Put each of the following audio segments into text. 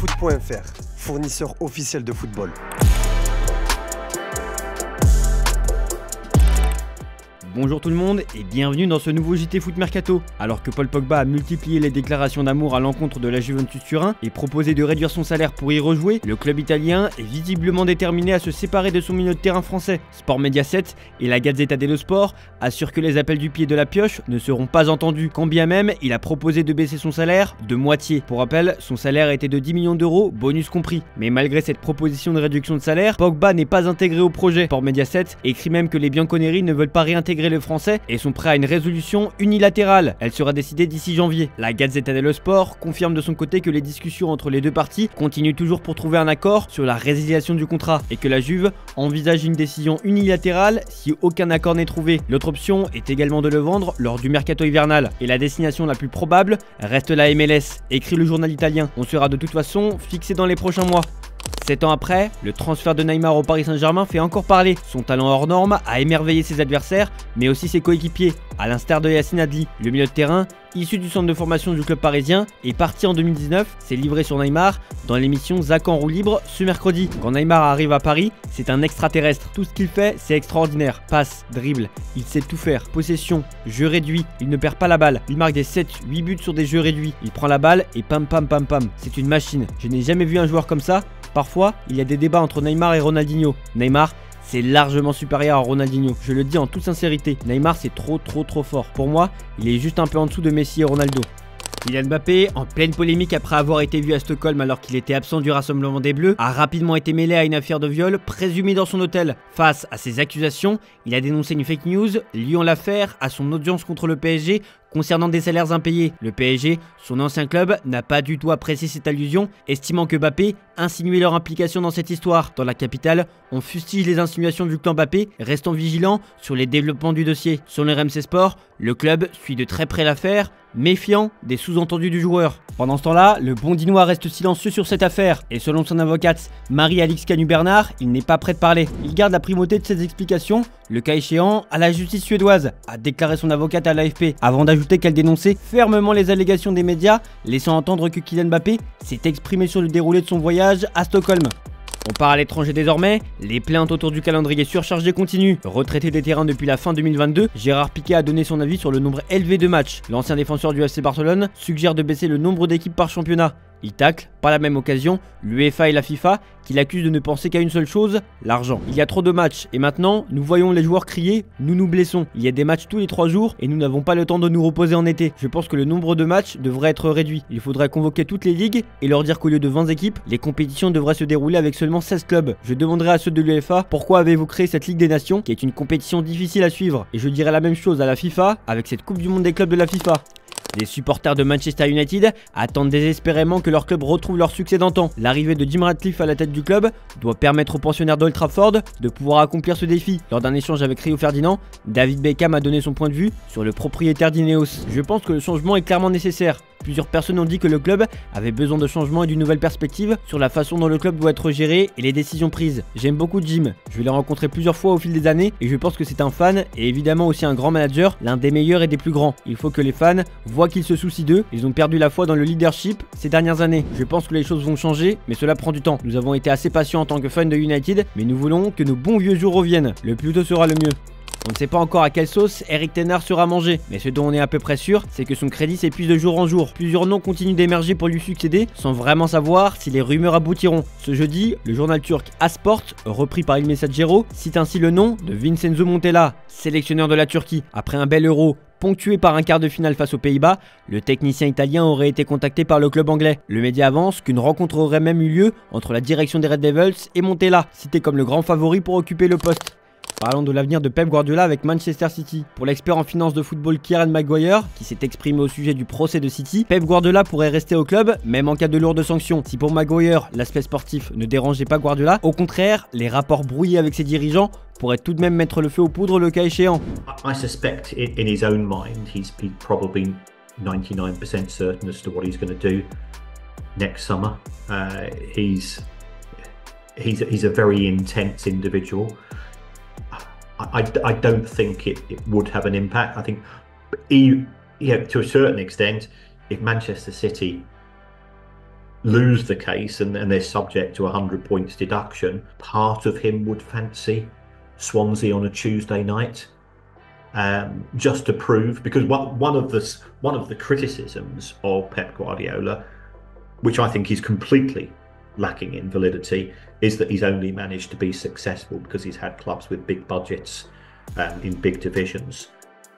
Foot.fr, fournisseur officiel de football. Bonjour tout le monde et bienvenue dans ce nouveau JT Foot Mercato. Alors que Paul Pogba a multiplié les déclarations d'amour à l'encontre de la Juventus Turin et proposé de réduire son salaire pour y rejouer, le club italien est visiblement déterminé à se séparer de son milieu de terrain français. Sport Mediaset et la Gazzetta dello Sport assurent que les appels du pied de la pioche ne seront pas entendus, quand bien même il a proposé de baisser son salaire de moitié. Pour rappel, son salaire était de 10 millions d'euros, bonus compris. Mais malgré cette proposition de réduction de salaire, Pogba n'est pas intégré au projet. Sport Mediaset écrit même que les Bianconeri ne veulent pas réintégrer le français et sont prêts à une résolution unilatérale. Elle sera décidée d'ici janvier. La Gazzetta dello Sport confirme de son côté que les discussions entre les deux parties continuent toujours pour trouver un accord sur la résiliation du contrat et que la Juve envisage une décision unilatérale si aucun accord n'est trouvé. L'autre option est également de le vendre lors du mercato hivernal et la destination la plus probable reste la MLS, écrit le journal italien. On sera de toute façon fixé dans les prochains mois. 7 ans après, le transfert de Neymar au Paris Saint-Germain fait encore parler. Son talent hors norme a émerveillé ses adversaires, mais aussi ses coéquipiers, à l'instar de Yacine Adli. Le milieu de terrain, issu du centre de formation du club parisien, est parti en 2019, s'est livré sur Neymar dans l'émission Zach en roue libre ce mercredi. Quand Neymar arrive à Paris, c'est un extraterrestre. Tout ce qu'il fait, c'est extraordinaire. Passe, dribble, il sait tout faire. Possession, jeu réduit, il ne perd pas la balle. Il marque des 7-8 buts sur des jeux réduits. Il prend la balle et pam pam pam pam. C'est une machine. Je n'ai jamais vu un joueur comme ça. Parfois, il y a des débats entre Neymar et Ronaldinho. Neymar, c'est largement supérieur à Ronaldinho. Je le dis en toute sincérité. Neymar, c'est trop fort. Pour moi, il est juste un peu en dessous de Messi et Ronaldo. Kylian Mbappé, en pleine polémique après avoir été vu à Stockholm alors qu'il était absent du rassemblement des Bleus, a rapidement été mêlé à une affaire de viol présumée dans son hôtel. Face à ces accusations, il a dénoncé une fake news liant l'affaire à son audience contre le PSG concernant des salaires impayés. Le PSG, son ancien club, n'a pas du tout apprécié cette allusion, estimant que Mbappé insinuait leur implication dans cette histoire. Dans la capitale, on fustige les insinuations du clan Mbappé, restant vigilant sur les développements du dossier. Selon RMC Sport, le club suit de très près l'affaire, méfiant des sous-entendus du joueur. Pendant ce temps-là, le Bondinois reste silencieux sur cette affaire et selon son avocate Marie-Alix Canu-Bernard, il n'est pas prêt de parler. Il garde la primauté de ses explications, le cas échéant, à la justice suédoise, a déclaré son avocate à l'AFP, avant d'ajouter qu'elle dénonçait fermement les allégations des médias, laissant entendre que Kylian Mbappé s'est exprimé sur le déroulé de son voyage à Stockholm. On part à l'étranger désormais, les plaintes autour du calendrier surchargé continuent. Retraité des terrains depuis la fin 2022, Gérard Piqué a donné son avis sur le nombre élevé de matchs. L'ancien défenseur du FC Barcelone suggère de baisser le nombre d'équipes par championnat. Il tacle, par la même occasion, l'UEFA et la FIFA qui l'accusent de ne penser qu'à une seule chose, l'argent. Il y a trop de matchs et maintenant, nous voyons les joueurs crier « nous nous blessons ». Il y a des matchs tous les 3 jours et nous n'avons pas le temps de nous reposer en été. Je pense que le nombre de matchs devrait être réduit. Il faudrait convoquer toutes les ligues et leur dire qu'au lieu de 20 équipes, les compétitions devraient se dérouler avec seulement 16 clubs. Je demanderai à ceux de l'UEFA pourquoi avez-vous créé cette Ligue des Nations qui est une compétition difficile à suivre. Et je dirai la même chose à la FIFA avec cette Coupe du Monde des clubs de la FIFA. Les supporters de Manchester United attendent désespérément que leur club retrouve leur succès d'antan. L'arrivée de Jim Ratcliffe à la tête du club doit permettre aux pensionnaires d'Old Trafford de pouvoir accomplir ce défi. Lors d'un échange avec Rio Ferdinand, David Beckham a donné son point de vue sur le propriétaire d'Ineos. Je pense que le changement est clairement nécessaire. Plusieurs personnes ont dit que le club avait besoin de changements et d'une nouvelle perspective sur la façon dont le club doit être géré et les décisions prises. J'aime beaucoup Jim, je l'ai rencontré plusieurs fois au fil des années et je pense que c'est un fan et évidemment aussi un grand manager, l'un des meilleurs et des plus grands. Il faut que les fans voient qu'il se soucie d'eux, ils ont perdu la foi dans le leadership ces dernières années. Je pense que les choses vont changer, mais cela prend du temps. Nous avons été assez patients en tant que fans de United, mais nous voulons que nos bons vieux jours reviennent. Le plus tôt sera le mieux. On ne sait pas encore à quelle sauce Eric Ten Hag sera mangé, mais ce dont on est à peu près sûr, c'est que son crédit s'épuise de jour en jour. Plusieurs noms continuent d'émerger pour lui succéder, sans vraiment savoir si les rumeurs aboutiront. Ce jeudi, le journal turc Asport, repris par Il Messaggero, cite ainsi le nom de Vincenzo Montella, sélectionneur de la Turquie. Après un bel Euro ponctué par un quart de finale face aux Pays-Bas, le technicien italien aurait été contacté par le club anglais. Le média avance qu'une rencontre aurait même eu lieu entre la direction des Red Devils et Montella, cité comme le grand favori pour occuper le poste. Parlons de l'avenir de Pep Guardiola avec Manchester City. Pour l'expert en finance de football Kieran Maguire, qui s'est exprimé au sujet du procès de City, Pep Guardiola pourrait rester au club, même en cas de lourdes sanctions. Si pour Maguire, l'aspect sportif ne dérangeait pas Guardiola, au contraire, les rapports brouillés avec ses dirigeants pourraient tout de même mettre le feu aux poudres le cas échéant. I suspect in his own mind, he's probably 99% certain as to what he's going to do next summer. He's a very intense individual. I don't think it would have an impact. I think, to a certain extent, if Manchester City lose the case and they're subject to 100 points deduction, part of him would fancy Swansea on a Tuesday night, just to prove, because one of the criticisms of Pep Guardiola, which I think is completely lacking in validity, is that he's only managed to be successful because he's had clubs with big budgets in big divisions.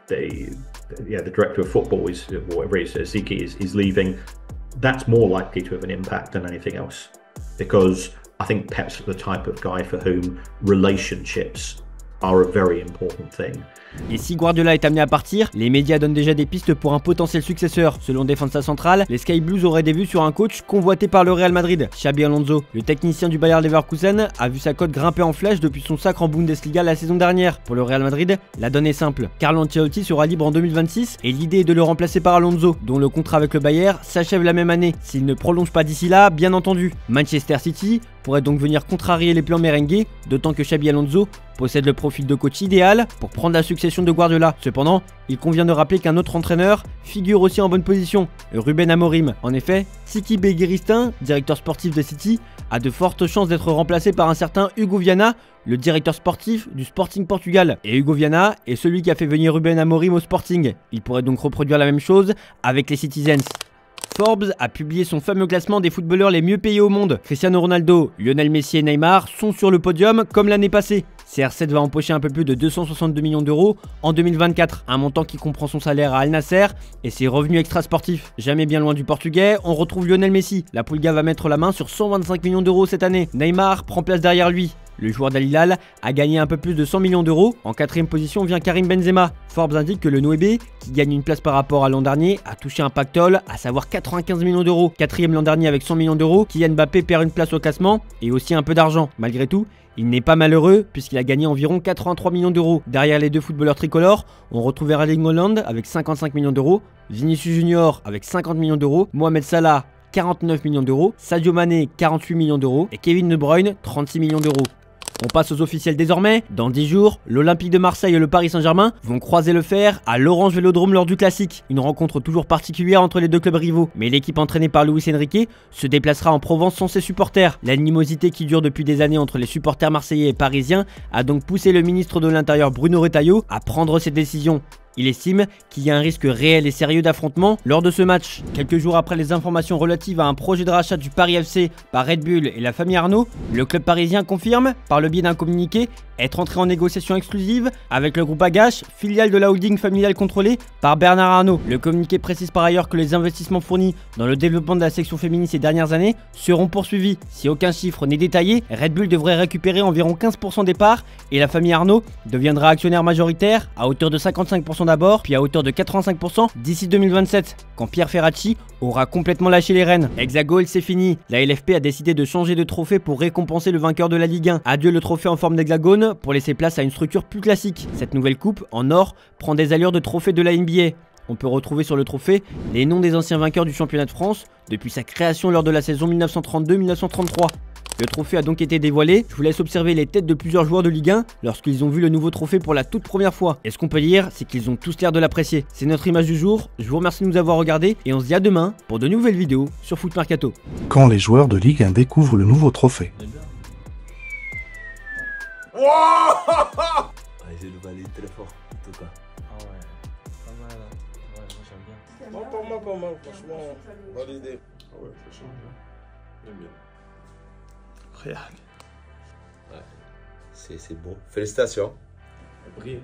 The director of football is, whatever it is, Ziki is leaving. That's more likely to have an impact than anything else, because I think Pep's the type of guy for whom relationships are a very important thing. Et si Guardiola est amené à partir, les médias donnent déjà des pistes pour un potentiel successeur. Selon Defensa Central, les Sky Blues auraient des vues sur un coach convoité par le Real Madrid, Xabi Alonso. Le technicien du Bayer Leverkusen a vu sa cote grimper en flèche depuis son sacre en Bundesliga la saison dernière. Pour le Real Madrid, la donne est simple. Carlo Ancelotti sera libre en 2026 et l'idée est de le remplacer par Alonso, dont le contrat avec le Bayer s'achève la même année, s'il ne prolonge pas d'ici là, bien entendu. Manchester City pourrait donc venir contrarier les plans merengues, d'autant que Xabi Alonso possède le profil de coach idéal pour prendre la succession de Guardiola. Cependant, il convient de rappeler qu'un autre entraîneur figure aussi en bonne position, Ruben Amorim. En effet, Txiki Begiristain, directeur sportif de City, a de fortes chances d'être remplacé par un certain Hugo Viana, le directeur sportif du Sporting Portugal. Et Hugo Viana est celui qui a fait venir Ruben Amorim au Sporting. Il pourrait donc reproduire la même chose avec les Citizens. Forbes a publié son fameux classement des footballeurs les mieux payés au monde. Cristiano Ronaldo, Lionel Messi et Neymar sont sur le podium comme l'année passée. CR7 va empocher un peu plus de 262 millions d'euros en 2024, un montant qui comprend son salaire à Al Nasser et ses revenus extrasportifs. Jamais bien loin du portugais, on retrouve Lionel Messi. La Pulga va mettre la main sur 125 millions d'euros cette année. Neymar prend place derrière lui. Le joueur d'Al Hilal a gagné un peu plus de 100 millions d'euros. En 4ème position vient Karim Benzema. Forbes indique que le Noébé, qui gagne une place par rapport à l'an dernier, a touché un pactole, à savoir 95 millions d'euros. 4ème l'an dernier avec 100 millions d'euros. Kylian Mbappé perd une place au classement et aussi un peu d'argent. Malgré tout, il n'est pas malheureux puisqu'il a gagné environ 83 millions d'euros. Derrière les deux footballeurs tricolores, on retrouve Erling Haaland avec 55 millions d'euros, Vinicius Junior avec 50 millions d'euros, Mohamed Salah 49 millions d'euros, Sadio Mané 48 millions d'euros et Kevin De Bruyne 36 millions d'euros. On passe aux officiels désormais. Dans 10 jours, l'Olympique de Marseille et le Paris Saint-Germain vont croiser le fer à l'Orange Vélodrome lors du Classique. Une rencontre toujours particulière entre les deux clubs rivaux. Mais l'équipe entraînée par Luis Enrique se déplacera en Provence sans ses supporters. L'animosité qui dure depuis des années entre les supporters marseillais et parisiens a donc poussé le ministre de l'Intérieur Bruno Retailleau à prendre cette décision. Il estime qu'il y a un risque réel et sérieux d'affrontement lors de ce match. Quelques jours après les informations relatives à un projet de rachat du Paris FC par Red Bull et la famille Arnaud, le club parisien confirme, par le biais d'un communiqué, être entré en négociation exclusive avec le groupe Agache, filiale de la holding familiale contrôlée par Bernard Arnault. Le communiqué précise par ailleurs que les investissements fournis dans le développement de la section féminine ces dernières années seront poursuivis. Si aucun chiffre n'est détaillé, Red Bull devrait récupérer environ 15% des parts et la famille Arnault deviendra actionnaire majoritaire à hauteur de 55% d'abord, puis à hauteur de 85% d'ici 2027, quand Pierre Ferracci aura complètement lâché les rênes. Hexagol, c'est fini. La LFP a décidé de changer de trophée pour récompenser le vainqueur de la Ligue 1. Adieu le trophée en forme d'hexagone pour laisser place à une structure plus classique. Cette nouvelle coupe, en or, prend des allures de trophée de la NBA. On peut retrouver sur le trophée les noms des anciens vainqueurs du championnat de France depuis sa création lors de la saison 1932-1933. Le trophée a donc été dévoilé. Je vous laisse observer les têtes de plusieurs joueurs de Ligue 1 lorsqu'ils ont vu le nouveau trophée pour la toute première fois. Et ce qu'on peut dire, c'est qu'ils ont tous l'air de l'apprécier. C'est notre image du jour. Je vous remercie de nous avoir regardés et on se dit à demain pour de nouvelles vidéos sur Foot Mercato. Quand les joueurs de Ligue 1 découvrent le nouveau trophée. J'ai le valide très fort, en tout cas. Ah ouais, pas mal. Ouais, moi j'aime bien. Non, pas mal, franchement, validé. Ah ouais, ça change. Hein. J'aime bien. Ouais, c'est bon. Félicitations. Brille.